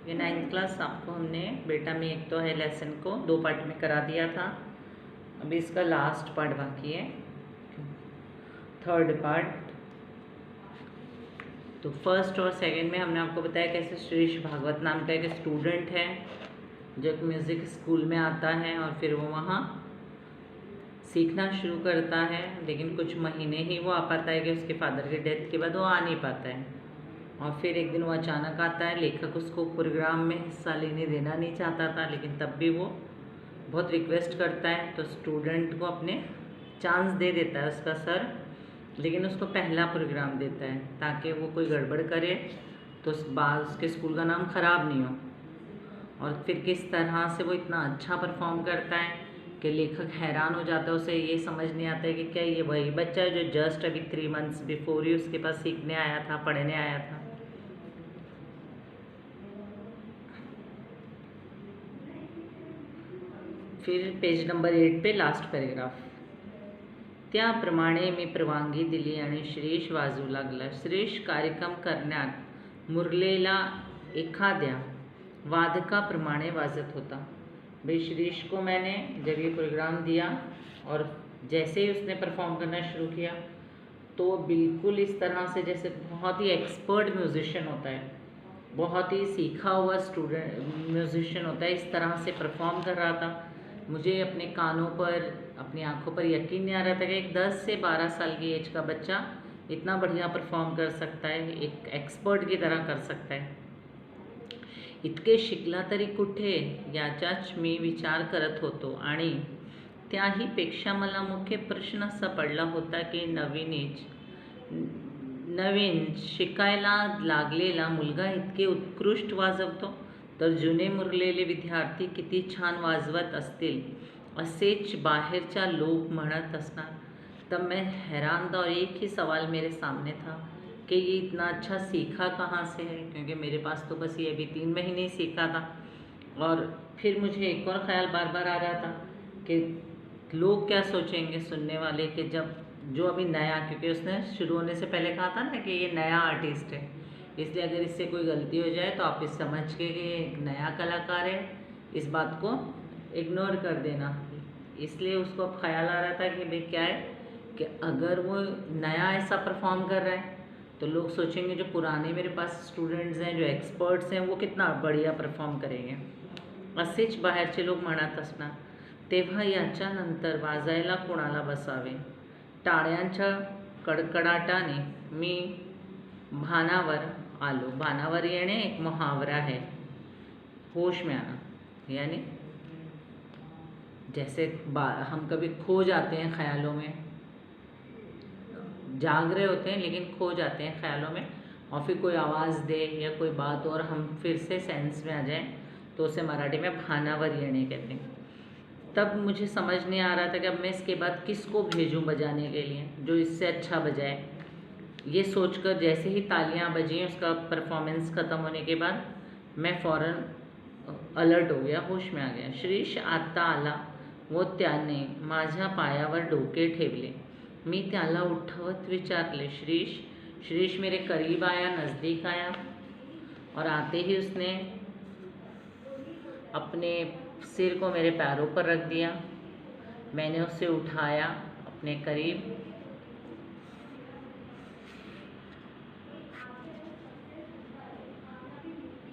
ये 9th class आपको हमने बेटा में एक तो है लेसन को 2 पार्ट में करा दिया था। अभी इसका लास्ट पार्ट बाकी है, 3rd पार्ट। तो फर्स्ट और सेकंड में हमने आपको बताया कैसे श्रीश भागवत नाम का एक स्टूडेंट है जो एक म्यूज़िक स्कूल में आता है और फिर वो वहाँ सीखना शुरू करता है, लेकिन कुछ महीने ही वो आ पाता है कि उसके फादर की डेथ के बाद वो आ नहीं पाता है। और फिर एक दिन वो अचानक आता है। लेखक उसको प्रोग्राम में हिस्सा लेने देना नहीं चाहता था, लेकिन तब भी वो बहुत रिक्वेस्ट करता है तो स्टूडेंट को अपने चांस दे देता है उसका सर, लेकिन उसको पहला प्रोग्राम देता है ताकि वो कोई गड़बड़ करे तो उसके स्कूल का नाम ख़राब नहीं हो। और फिर किस तरह से वो इतना अच्छा परफॉर्म करता है कि लेखक हैरान हो जाता है। उसे ये समझ नहीं आता है कि क्या ये वही बच्चा है जो जस्ट अभी 3 मंथ्स बिफोर ही उसके पास सीखने आया था, पढ़ने आया था। फिर पेज नंबर 8 पे लास्ट पैराग्राफ। त्याप्रमाणे मी परवानगी दिली आणि श्रीश वाजू लागला। श्रीश कार्यक्रम करण्यात मुरलेला एखाद्या वादकाप्रमाणे वाजत होता। भाई श्रीश को मैंने जब ये प्रोग्राम दिया और जैसे ही उसने परफॉर्म करना शुरू किया तो बिल्कुल इस तरह से जैसे बहुत ही एक्सपर्ट म्यूजिशियन होता है, बहुत ही सीखा हुआ स्टूडेंट म्यूजिशियन होता है, इस तरह से परफॉर्म कर रहा था। मुझे अपने कानों पर, अपनी आंखों पर यकीन नहीं आ रहा था कि एक 10 से 12 साल की एज का बच्चा इतना बढ़िया परफॉर्म कर सकता है, एक एक्सपर्ट की तरह कर सकता है। इतके शिकला तरी कुठे याचाच मी विचार करत होतो आणि त्याहीपेक्षा मला मुख्य प्रश्न असा पडला होता की नवीन शिकायला लागलेला मुलगा इतके उत्कृष्ट वाजवतो तर जुने मुरलेले विद्यार्थी किती छान वाजवत असतील असेच बाहेरच्या लोक म्हणत असणार। तब मैं हैरान था और एक ही सवाल मेरे सामने था कि ये इतना अच्छा सीखा कहाँ से है, क्योंकि मेरे पास तो बस ये अभी 3 महीने ही सीखा था। और फिर मुझे एक और ख़्याल बार बार आ रहा था कि लोग क्या सोचेंगे सुनने वाले कि जब जो अभी नया, क्योंकि उसने शुरू होने से पहले कहा था ना कि ये नया आर्टिस्ट है, इसलिए अगर इससे कोई गलती हो जाए तो आप इस समझ के कि ये एक नया कलाकार है, इस बात को इग्नोर कर देना। इसलिए उसको अब ख्याल आ रहा था कि भाई क्या है कि अगर वो नया ऐसा परफॉर्म कर रहा है तो लोग सोचेंगे जो पुराने मेरे पास स्टूडेंट्स हैं, जो एक्सपर्ट्स हैं, वो कितना बढ़िया परफॉर्म करेंगे। असेच बाहेरचे लोक म्हणत असणार। तेव्हा याच्यानंतर वाजायला कोणाला बसावे। टाळ्यांच्या कडकडाटाने मी भानावर आलो। भानावर येणे एक मुहावरा है, होश में आना, यानी जैसे हम कभी खो जाते हैं ख्यालों में, जाग रहे होते हैं लेकिन खो जाते हैं ख्यालों में, और फिर कोई आवाज़ दे या कोई बात और हम फिर से सेंस में आ जाएं तो उसे मराठी में भानावर येणे कहते हैं। तब मुझे समझ नहीं आ रहा था कि अब मैं इसके बाद किसको भेजूं बजाने के लिए जो इससे अच्छा बजाए। ये सोचकर जैसे ही तालियां बजी उसका परफॉर्मेंस ख़त्म होने के बाद मैं फ़ौरन अलर्ट हो गया, होश में आ गया। श्रीश आता आला व त्याने माझ्या पायावर डोके ठेवले। मी त्याला उठवत विचारले, श्रीश। श्रीश मेरे करीब आया, नज़दीक आया और आते ही उसने अपने सिर को मेरे पैरों पर रख दिया। मैंने उसे उठाया अपने करीब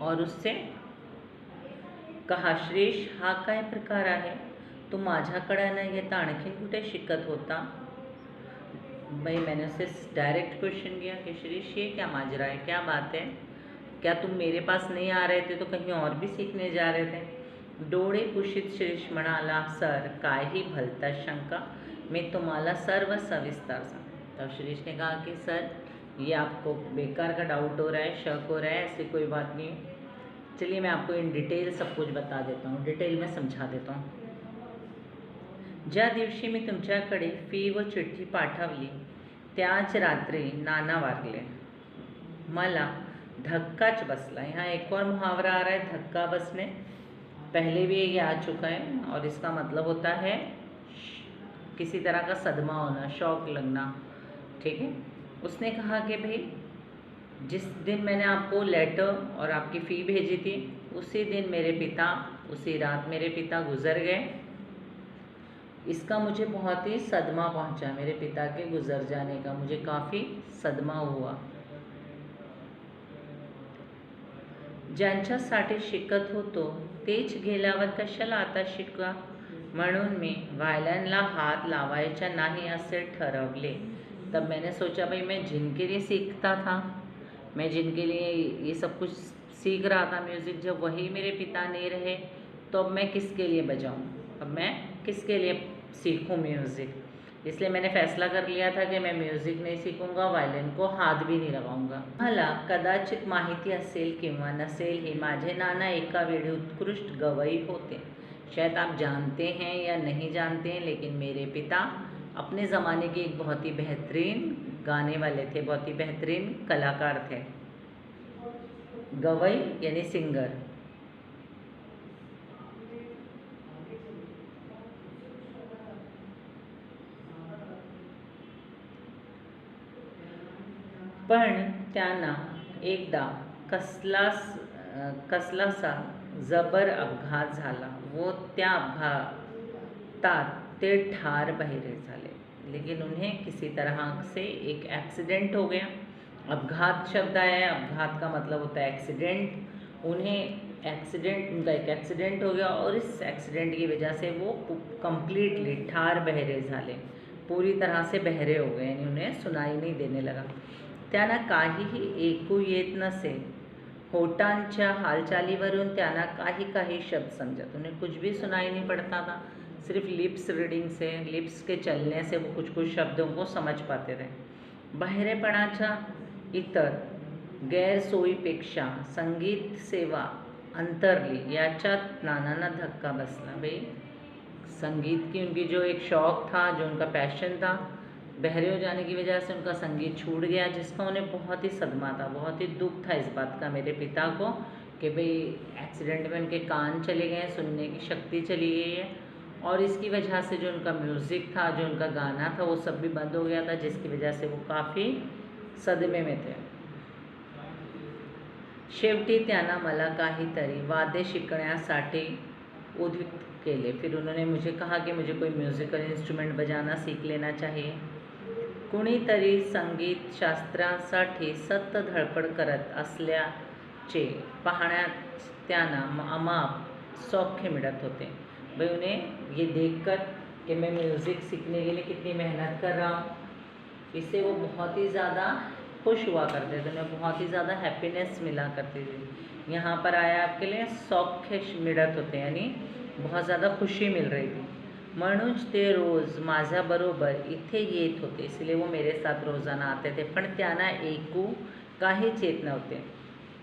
और उससे कहा, श्रीश हा काय प्रकार आहे, तू माझ्याकडे न येता आणखीन कुठे शिकत होता। भाई मैंने उससे डायरेक्ट क्वेश्चन किया कि श्रीश ये क्या माजरा है, क्या बात है, क्या तुम मेरे पास नहीं आ रहे थे तो कहीं और भी सीखने जा रहे थे। डोळे पुशीत श्रीश म्हणाला, सर काही भलता शंका, मैं तुम्हाला सर्व सविस्तर सांग। तब श्रीश ने कहा कि सर ये आपको बेकार का डाउट हो रहा है, शक हो रहा है, ऐसी कोई बात नहीं। चलिए मैं आपको इन डिटेल सब कुछ बता देता हूँ, डिटेल में समझा देता हूँ। ज्या दिवशी मी तुमच्याकडे फी व चिठ्ठी पाठवली त्याच रात्री नाना वारले। मला धक्काच बसला। यहाँ एक और मुहावरा आ रहा है, धक्का बसने, पहले भी ये आ चुका है और इसका मतलब होता है किसी तरह का सदमा होना, शौक लगना, ठीक है। उसने कहा कि भाई जिस दिन मैंने आपको लेटर और आपकी फ़ी भेजी थी, उसी दिन मेरे पिता, उसी रात मेरे पिता गुज़र गए। इसका मुझे बहुत ही सदमा पहुंचा, मेरे पिता के गुज़र जाने का मुझे काफ़ी सदमा हुआ। ज्यांच्यासाठी शिकत होतो तेच गेल्यावर कशाला आता शिका, म्हणून मी व्हायलिनला हात लावायचा नहीं असे ठरवले। तब मैंने सोचा भाई मैं जिनके लिए सीखता था, मैं जिनके लिए ये सब कुछ सीख रहा था म्यूज़िक, जब वही मेरे पिता नहीं रहे तो अब मैं किसके लिए बजाऊं, अब मैं किसके लिए सीखूं म्यूज़िक। इसलिए मैंने फैसला कर लिया था कि मैं म्युझिक नहीं सीखूंगा, वायलिन को हात भी नहीं लगाऊंगा। मला कदाचित माहिती असेल किंवा नसेल, माझे नाना एका वेळी उत्कृष्ट गवई होते। शायद आप जानते हैं या नहीं जानते हैं, लेकिन मेरे पिता अपने ज़माने के एक बहुत ही बेहतरीन गाने वाले थे, बहुत ही बेहतरीन कलाकार थे। गवई यानी सिंगर। पण त्यांना एकदा कसलासा जबर अपघात झाला व त्या अपघातात ते ठार बहिरे झाले। लेकिन उन्हें किसी तरह से एक एक्सीडेंट हो गया। अपघात शब्द आया है, अपघात का मतलब होता है एक्सीडेंट। उनका एक एक्सीडेंट हो गया और इस एक्सीडेंट की वजह से वो कंप्लीटली ठार बहरे झाले, पूरी तरह से बहरे हो गए, यानी उन्हें सुनाई नहीं देने लगा। त्यांना काहीही ऐकू येत नसे, होठांच्या हालचालीवरून त्यांना काही शब्द समझत, उन्हें कुछ भी सुनाई नहीं पड़ता था, सिर्फ लिप्स रीडिंग से, लिप्स के चलने से वो कुछ शब्दों को समझ पाते थे। बहिरेपणाच्या इतर गैरसोयीपेक्षा संगीत सेवा अंतरली याच्यात नानांना धक्का बसला। भाई संगीत की उनकी जो एक शौक़ था, जो उनका पैशन था, बहरे हो जाने की वजह से उनका संगीत छूट गया, जिसका उन्हें बहुत ही सदमा था, बहुत ही दुख था इस बात का मेरे पिता को कि भाई एक्सीडेंट में उनके कान चले गए, सुनने की शक्ति चली गई है, और इसकी वजह से जो उनका म्यूज़िक था, जो उनका गाना था, वो सब भी बंद हो गया था, जिसकी वजह से वो काफ़ी सदमे में थे। शेवटी त्यांना मला काहीतरी वाद्य शिकण्यासाठी उद्युक्त केले। फिर उन्होंने मुझे कहा कि मुझे कोई म्यूज़िकल इंस्ट्रूमेंट बजाना सीख लेना चाहिए। कुणीतरी संगीत शास्त्रासाठी सतत धडपड करत असल्याचे पाहण्यात त्यांना अमाप सौख्य मिलत होते। भाई उन्हें ये देखकर कि मैं म्यूज़िक सीखने के लिए कितनी मेहनत कर रहा हूँ, इससे वो बहुत ही ज़्यादा खुश हुआ करते थे, उन्हें बहुत ही ज़्यादा हैप्पीनेस मिला करती थी। यहाँ पर आया आपके लिए सौख्य मिळत होते, यानी बहुत ज़्यादा खुशी मिल रही थी। म्हणूनच ते रोज़ माझ्याबरोबर इथे येत होते, इसलिए वो मेरे साथ रोज़ाना आते थे, पण त्यांना ऐकू काहीच येत नव्हते।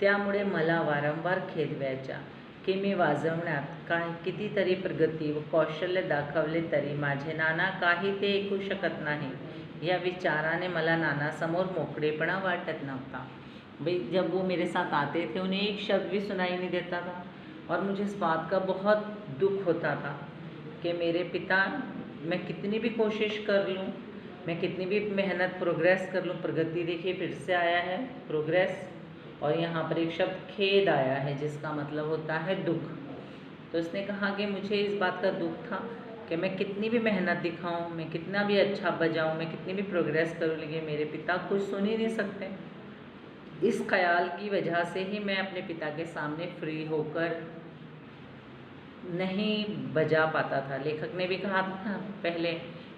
त्यामुळे मला वारंवार खेद व्हायचा की मी वाजवण्यात कितीतरी प्रगती व कौशल्य दाखवले तरी माझे नाना काही ते ऐकू शकत नाही, या विचाराने मला नानासमोर मोकळेपणा वाटत नव्हता। भाई जब वो मेरे साथ आते थे, उन्हें एक शब्द भी सुनाई नहीं देता था, और मुझे इस बात का बहुत दुख होता था कि मेरे पिता, मैं कितनी भी कोशिश कर लूँ, मैं कितनी भी मेहनत प्रोग्रेस कर लूँ, प्रगति देखिए फिर से आया है प्रोग्रेस, और यहाँ पर एक शब्द खेद आया है, जिसका मतलब होता है दुख। तो उसने कहा कि मुझे इस बात का दुख था कि मैं कितनी भी मेहनत दिखाऊं, मैं कितना भी अच्छा बजाऊं, मैं कितनी भी प्रोग्रेस करूं, लेकिन मेरे पिता कुछ सुन ही नहीं सकते। इस ख्याल की वजह से ही मैं अपने पिता के सामने फ्री होकर नहीं बजा पाता था। लेखक ने भी कहा था पहले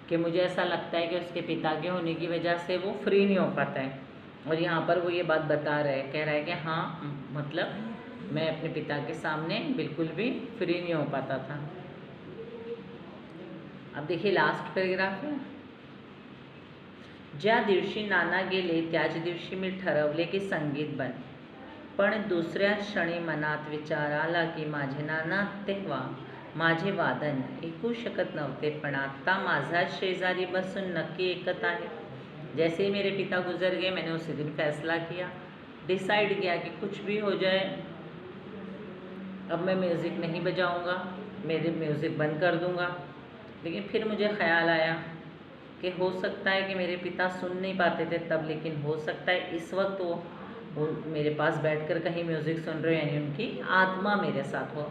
कि मुझे ऐसा लगता है कि उसके पिता के होने की वजह से वो फ्री नहीं हो पाता है, और यहाँ पर वो ये बात बता रहा है, कह रहा है कि हाँ, मतलब मैं अपने पिता के सामने बिल्कुल भी फ्री नहीं हो पाता था। अब देखिए लास्ट पैराग्राफ है। ज्या दिवशी नाना गेले त्याच दिवशी मी ठरवले की संगीत बन, पण दुसऱ्या क्षणी मनात विचार आला की माझे नाना तेव्हा माझे वादन ऐकू शकत नव्हते, पण आता माझा शेजारी बसून नक्की ऐकत आहे। जैसे ही मेरे पिता गुजर गए, मैंने उसी दिन फैसला किया, डिसाइड किया कि कुछ भी हो जाए, अब मैं म्यूज़िक नहीं बजाऊंगा, मेरे म्यूज़िक बंद कर दूंगा। लेकिन फिर मुझे ख्याल आया कि हो सकता है कि मेरे पिता सुन नहीं पाते थे तब, लेकिन हो सकता है इस वक्त वो वो मेरे पास बैठकर कहीं म्यूज़िक सुन रहे हैं, यानी उनकी आत्मा मेरे साथ हो।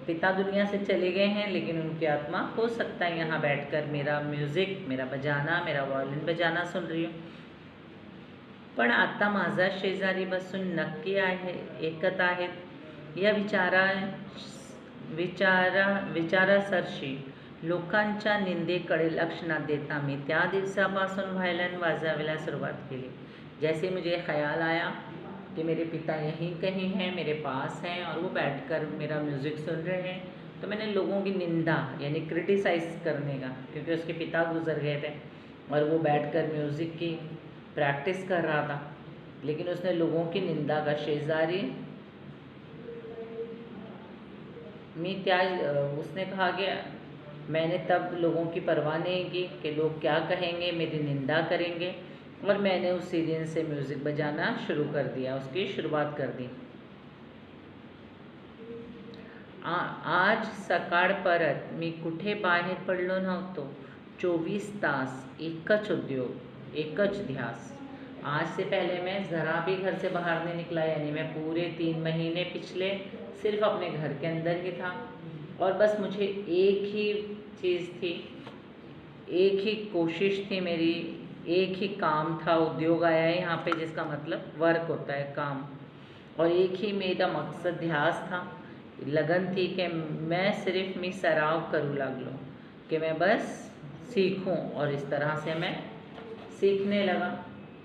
पिता दुनिया से चले गए हैं, लेकिन उनकी आत्मा हो सकता है यहाँ बैठकर मेरा म्युझिक, मेरा बजाना, मेरा वॉयलिन बजाना सुन रही हो। पण आता माझा शेजारी बसून नक्की ऐकत आहेत या विचारासरशी लोकांच्या निंदेकडे लक्ष न देता मी त्या दिवसापासून व्हायलिन वाजवायला सुरुवात केली। जैसे मुझे ख्याल आया कि मेरे पिता यहीं कहीं हैं, मेरे पास हैं और वो बैठकर मेरा म्यूज़िक सुन रहे हैं, तो मैंने लोगों की निंदा यानी क्रिटिसाइज़ करने का, क्योंकि उसके पिता गुजर गए थे और वो बैठकर म्यूज़िक की प्रैक्टिस कर रहा था, लेकिन उसने लोगों की निंदा का शेजारी उसने कहा कि मैंने तब लोगों की परवाह नहीं की कि लोग क्या कहेंगे, मेरी निंदा करेंगे, और मैंने उसी दिन से म्यूज़िक बजाना शुरू कर दिया, उसकी शुरुआत कर दी। आज सकाळ परत मी कुठे बाहेर पडलो नव्हतो। 24 तास एकच उद्योग, एकच ध्यास। आज से पहले मैं ज़रा भी घर से बाहर नहीं निकला, यानी मैं पूरे 3 महीने पिछले सिर्फ अपने घर के अंदर ही था और बस मुझे एक ही चीज़ थी, एक ही कोशिश थी मेरी, एक ही काम था। उद्योग आया है यहाँ पे, जिसका मतलब वर्क होता है, काम, और एक ही मेरा मकसद ध्यास था, लगन थी कि मैं सिर्फ मी सराव करूँ लागलो, कि मैं बस सीखूं, और इस तरह से मैं सीखने लगा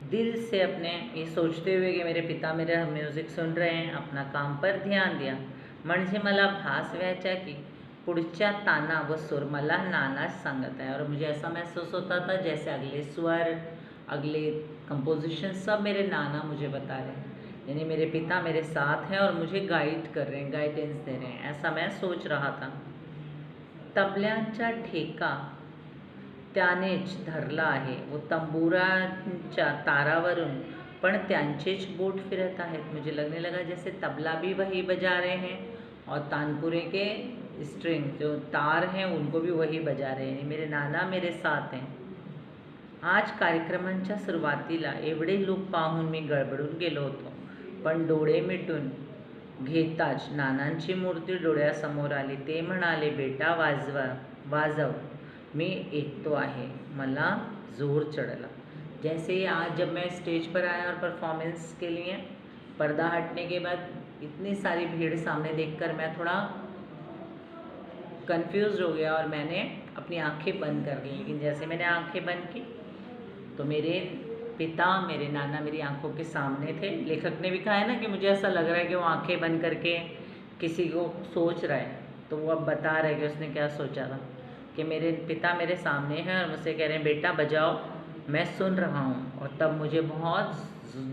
दिल से, अपने ये सोचते हुए कि मेरे पिता मेरा म्यूज़िक सुन रहे हैं, अपना काम पर ध्यान दिया। म्हणजे मला भास व्हायचा की पुढच्या ताना व सूर मला नाना सांगत है, और मुझे ऐसा महसूस होता था जैसे अगले स्वर, अगले कंपोजिशन सब मेरे नाना मुझे बता रहे हैं, यानी मेरे पिता मेरे साथ हैं और मुझे गाइड कर रहे हैं, गाइडेंस दे रहे हैं, ऐसा मैं सोच रहा था। तबल्यांचा ठेका त्यानेच धरला आहे व तंबुरांच्या तारावरून पण त्यांचेच बोट फिरत आहेत। मुझे लगने लगा जैसे तबला भी वही बजा रहे हैं और तानपुरे के स्ट्रिंग जो तार हैं उनको भी वही बजा रहे हैं, मेरे नाना मेरे साथ हैं। आज कार्यक्रमांच्या सुरुवातीला एवढे लोक पाहून मी गडबडून गेलो होतो, पण डोळे मिटून घेताच नानांची मूर्ती डोळ्यासमोर आली। ते म्हणाले, बेटा वाजव, मैं ऐकतो आहे। मला जोर चढ़ला। जैसे ही आज जब मैं स्टेज पर आया और परफॉर्मेंस के लिए पर्दा हटने के बाद इतनी सारी भीड़ सामने देखकर मैं थोड़ा कंफ्यूज हो गया और मैंने अपनी आंखें बंद कर ली। लेकिन जैसे मैंने आंखें बंद की तो मेरे पिता, मेरे नाना मेरी आंखों के सामने थे। लेखक ने भी कहा है ना कि मुझे ऐसा लग रहा है कि वो आंखें बंद करके किसी को सोच रहा है, तो वो अब बता रहा है कि उसने क्या सोचा था, कि मेरे पिता मेरे सामने हैं और मुझसे कह रहे हैं बेटा बजाओ, मैं सुन रहा हूँ। और तब मुझे बहुत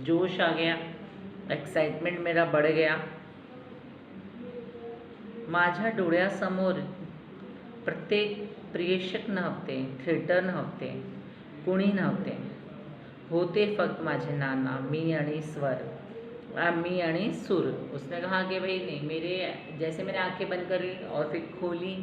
जोश आ गया, एक्साइटमेंट मेरा बढ़ गया। माझ्या डोळ्यासमोर प्रत्येक प्रेक्षक नव्हते, थिएटर नव्हते, कुणी नव्हते, होते फक्त माझे नाना, मी आणि स्वर, मी आणि सुर। उसने कहा कि भाई नहीं, मेरे जैसे मैंने आंखें बंद करी और फिर खोली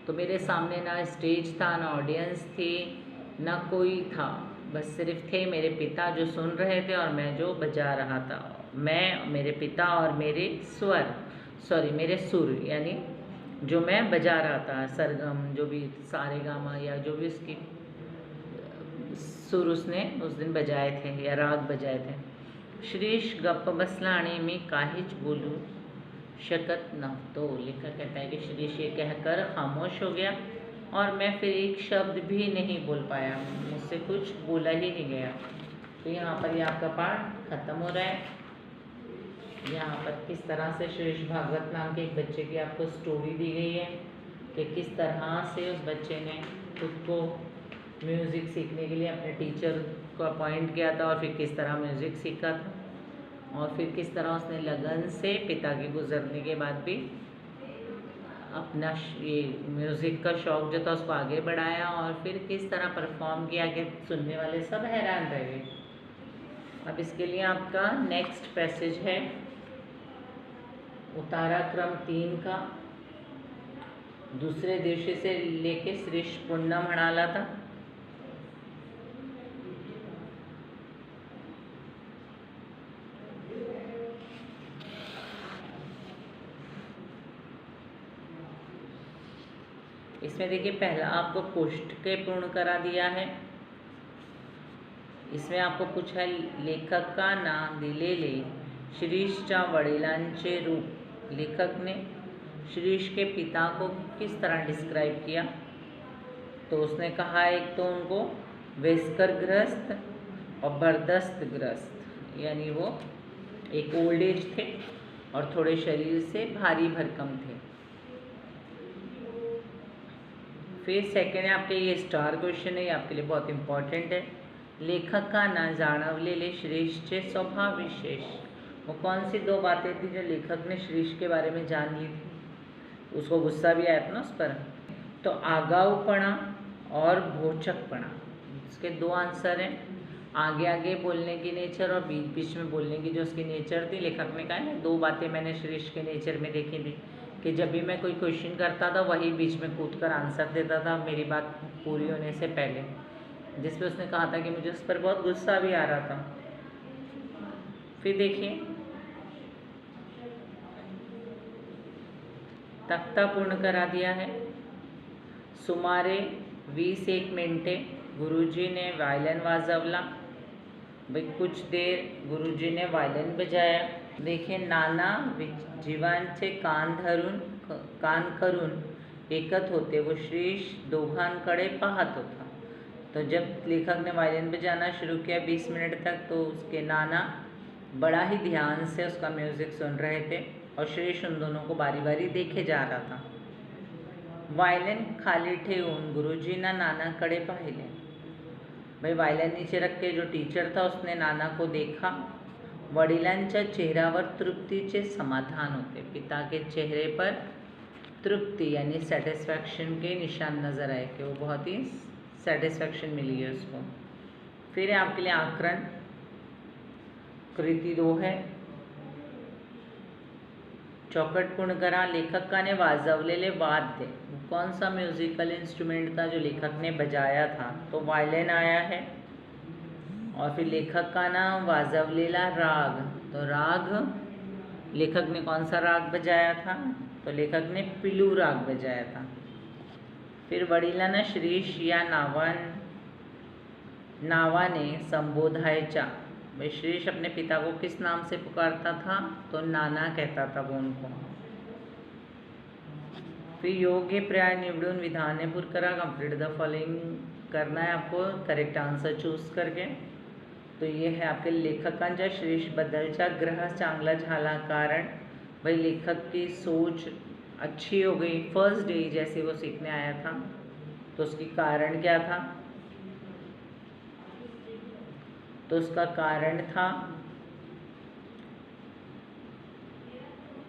तो मेरे सामने ना स्टेज था, ना ऑडियंस थी, ना कोई था, बस सिर्फ थे मेरे पिता जो सुन रहे थे और मैं जो बजा रहा था। मैं, मेरे पिता और मेरे मेरे सुर, यानी जो मैं बजा रहा था, सरगम जो भी सारेगामा या जो भी उसकी सुर उसने उस दिन बजाए थे या राग बजाए थे। श्रीश गप्प बसला आणि मी काहीच बोलू शकत नव्हतो। लेखक कहता है कि श्रीश ये कहकर खामोश हो गया और मैं फिर एक शब्द भी नहीं बोल पाया, मुझसे कुछ बोला ही नहीं गया। तो यहाँ पर ये आपका पाठ खत्म हो रहा है। यहाँ पर किस तरह से श्रीश भागवत नाम के एक बच्चे की आपको स्टोरी दी गई है कि किस तरह से उस बच्चे ने खुद को म्यूज़िक सीखने के लिए अपने टीचर को अपॉइंट किया था और फिर किस तरह म्यूज़िक सीखा था और फिर किस तरह उसने लगन से पिता के गुजरने के बाद भी अपना ये म्यूज़िक का शौक़ जो था उसको आगे बढ़ाया और फिर किस तरह परफॉर्म किया कि सुनने वाले सब हैरान रह गए। अब इसके लिए आपका नेक्स्ट पैसेज है उतारा क्रम 3 का। दूसरे दिवशी से लेके श्रीश पुन्हा म्हणाला था इसमें देखिए पहला आपको कोष्टके पूर्ण करा दिया है। इसमें आपको पूछा है लेखकांना दिलेले शिरीषच्या वडिलांचे रूप। लेखक ने शिरीष के पिता को किस तरह डिस्क्राइब किया? तो उसने कहा एक तो उनको वेस्कर ग्रस्त और बर्दस्त ग्रस्त, यानी वो एक ओल्ड एज थे और थोड़े शरीर से भारी भरकम थे। फिर सेकेंड है आपके, ये स्टार क्वेश्चन है, ये आपके लिए बहुत इंपॉर्टेंट है। लेखकांना जाणवलेले श्रीषचे स्वभाव विशेष। वो कौन सी दो बातें थी जो लेखक ने श्रीष के बारे में जान ली थी? उसको गुस्सा भी आया था ना उस पर। तो आगाऊपना और भोचकपना, इसके दो आंसर हैं। आगे आगे बोलने की नेचर और बीच बीच में बोलने की जो उसकी नेचर थी। लेखक ने कहा है ना, दो बातें मैंने श्रीष के नेचर में देखी थी कि जब भी मैं कोई क्वेश्चन करता था वही बीच में कूद कर आंसर देता था मेरी बात पूरी होने से पहले, जिस पे उसने कहा था कि मुझे उस पर बहुत गुस्सा भी आ रहा था। फिर देखिए तख्ता पूर्ण करा दिया है। सुमारे 20 मिनिटे गुरुजी ने वायलिन वाजवला। भाई कुछ देर गुरुजी ने वायलिन बजाया। देखिए नाना जीवांचे कान करून ऐकत होते व श्रीष दोघांकडे पाहत होता। तो जब लेखक ने वायलिन बजाना शुरू किया 20 मिनट तक, तो उसके नाना बड़ा ही ध्यान से उसका म्यूज़िक सुन रहे थे और श्रीष उन दोनों को बारी बारी देखे जा रहा था। वायलिन खाली ठेवून गुरुजींना नानाकडे पाहिले। भाई वायलिन नीचे रख के जो टीचर था उसने नाना को देखा। वडिलांच्या चेहऱ्यावर तृप्तीचे समाधान होते। पिता के चेहरे पर तृप्ति यानी सेटिस्फैक्शन के निशान नज़र आए कि वो बहुत ही सेटिस्फैक्शन मिली है उसको। फिर आपके लिए आकरण कृति 2 है। चौकट पूर्ण करा। लेखकाने वाजवलेले वाद्य, कौन सा म्यूजिकल इंस्ट्रूमेंट था जो लेखक ने बजाया था? तो वायलिन आया है। और फिर लेखकाना वाजवलेला राग, तो राग लेखक ने कौन सा राग बजाया था? तो लेखक ने पिलू राग बजाया था। फिर वडिलांना श्रीष या नावाने संबोधायचा। भाई श्रीष अपने पिता को किस नाम से पुकारता था? तो नाना कहता था वो उनको। फिर योग्य पर्याय निवडून विधाने पूर्ण करा। कंप्लीट द फॉलोइंग करना है आपको करेक्ट आंसर चूज करके। तो ये है आपके लेखकांच्या श्रीषबद्दलचा ग्रह चांगला झाला कारण। भाई लेखक की सोच अच्छी हो गई फर्स्ट डे जैसे वो सीखने आया था। तो उसकी कारण क्या था? तो उसका कारण था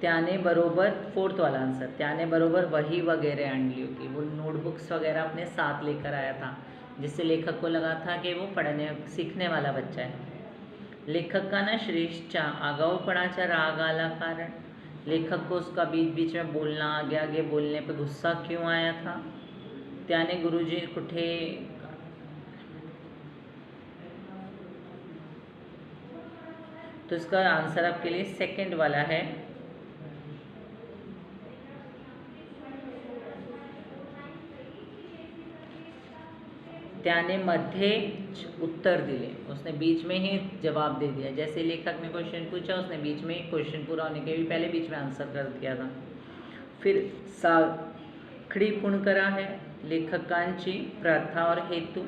त्याने बरोबर, फोर्थ वाला आंसर, त्याने बरोबर वही वगैरह आणली होती। वो नोटबुक्स वगैरह अपने साथ लेकर आया था, जिससे लेखक को लगा था कि वो पढ़ने सीखने वाला बच्चा है। लेखकांना श्रीषच्या आगाऊपणाचा राग आला कारण। लेखक को उसका बीच बीच में बोलना, आगे आगे बोलने पे गुस्सा क्यों आया था? त्याने गुरुजी कुठे, तो इसका आंसर आपके लिए सेकंड वाला है। त्याने मध्ये उत्तर दिले, उसने बीच में ही जवाब दे दिया। जैसे लेखक ने क्वेश्चन पूछा उसने बीच में ही क्वेश्चन पूरा होने के भी पहले बीच में आंसर कर दिया था। फिर साखड़ी पूर्ण करा है। लेखकांची प्रथा और हेतु,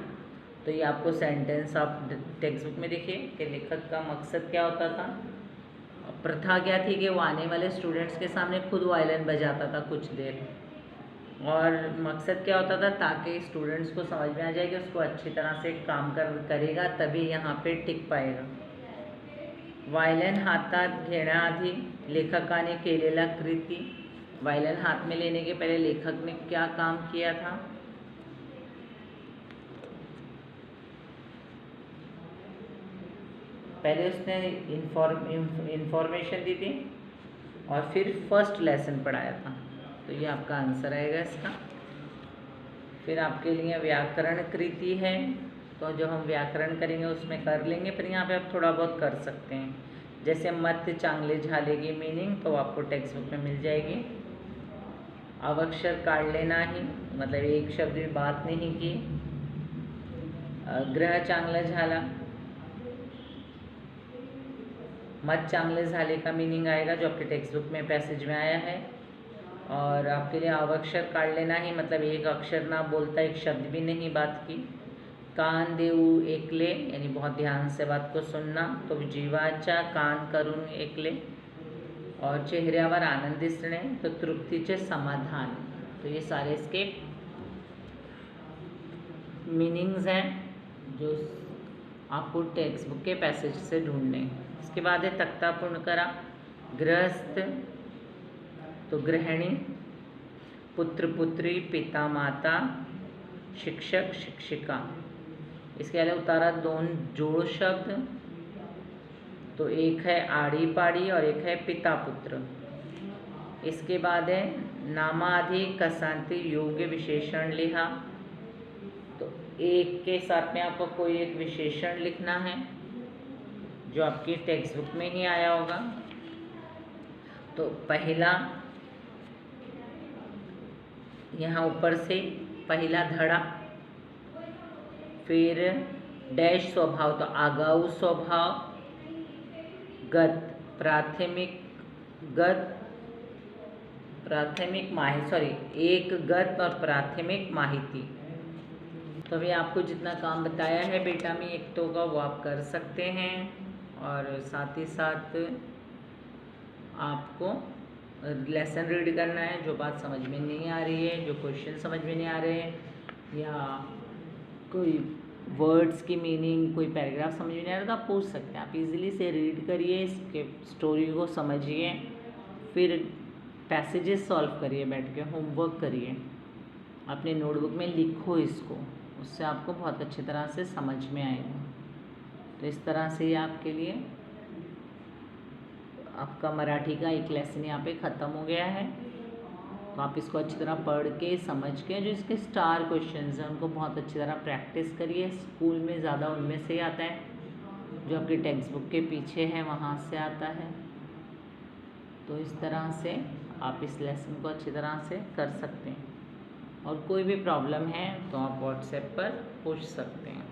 तो ये आपको सेंटेंस आप टेक्स्ट बुक में देखिए कि लेखक का मकसद क्या होता था। प्रथा क्या थी कि वो आने वाले स्टूडेंट्स के सामने खुद वायलिन बजाता था कुछ देर, और मकसद क्या होता था ताकि स्टूडेंट्स को समझ में आ जाए कि उसको अच्छी तरह से काम करेगा तभी यहाँ पे टिक पाएगा। वायलिन हातात घेण्याआधी लेखकाने केलेला कृती। वायलिन हाथ में लेने के पहले लेखक ने क्या काम किया था? पहले उसने इंफॉर्मेशन दी थी और फिर फर्स्ट लेसन पढ़ाया था। तो ये आपका आंसर आएगा इसका। फिर आपके लिए व्याकरण कृति है, तो जो हम व्याकरण करेंगे उसमें कर लेंगे, पर यहाँ पे आप थोड़ा बहुत कर सकते हैं। जैसे मत चांगले झाले की मीनिंग तो आपको टेक्स्ट बुक में मिल जाएगी। अवक्षर काढले नाही, मतलब एक शब्द भी बात नहीं की। ग्रह चांगलं झाला, मत चांगले झाले का मीनिंग आएगा जो आपके टेक्स्ट बुक में पैसेज में आया है। और आपके लिए अवक्षर काट लेना ही, मतलब एक अक्षर ना बोलता, एक शब्द भी नहीं बात की। कान देऊ एकले, यानी बहुत ध्यान से बात को सुनना, तो जीवाचा कान करून एकले। और चेहऱ्यावर आनंद दिसणे, तो तृप्तीचे समाधान। तो ये सारे इसके मीनिंग्स हैं जो आपको टेक्स्ट बुक के पैसेज से ढूंढने। इसके बाद है तख्ता पूर्ण करा। गृहस्थ तो गृहिणी, पुत्र पुत्री, पिता माता, शिक्षक शिक्षिका। इसके अलावा उतारा दोन जोड़ शब्द, तो एक है आड़ी पाड़ी और एक है पिता पुत्र। इसके बाद है नामादि कसांती योग्य विशेषण लिखा, तो एक के साथ में आपको कोई एक विशेषण लिखना है जो आपकी टेक्स्ट बुक में ही आया होगा। तो पहला यहाँ ऊपर से पहला धड़ा, फिर डैश स्वभाव, तो आगाऊ स्वभाव, गत प्राथमिक, एक गत और प्राथमिक माहिती। तो अभी आपको जितना काम बताया है बेटा में एक तो का वो आप कर सकते हैं, और साथ ही साथ आपको लेसन रीड करना है। जो बात समझ में नहीं आ रही है, जो क्वेश्चन समझ में नहीं आ रहे हैं, या कोई वर्ड्स की मीनिंग, कोई पैराग्राफ समझ में नहीं आ रहा, तो आप पूछ सकते हैं। आप इजीली से रीड करिए, इसके स्टोरी को समझिए, फिर पैसेजेस सॉल्व करिए, बैठ के होमवर्क करिए, अपने नोटबुक में लिखो इसको, उससे आपको बहुत अच्छी तरह से समझ में आएगा। तो इस तरह से ये आपके लिए आपका मराठी का एक लेसन यहाँ पे ख़त्म हो गया है। तो आप इसको अच्छी तरह पढ़ के समझ के, जो इसके स्टार क्वेश्चंस हैं उनको बहुत अच्छी तरह प्रैक्टिस करिए। स्कूल में ज़्यादा उनमें से आता है, जो आपकी टेक्स्ट बुक के पीछे है वहाँ से आता है। तो इस तरह से आप इस लेसन को अच्छी तरह से कर सकते हैं, और कोई भी प्रॉब्लम है तो आप व्हाट्सएप पर पूछ सकते हैं।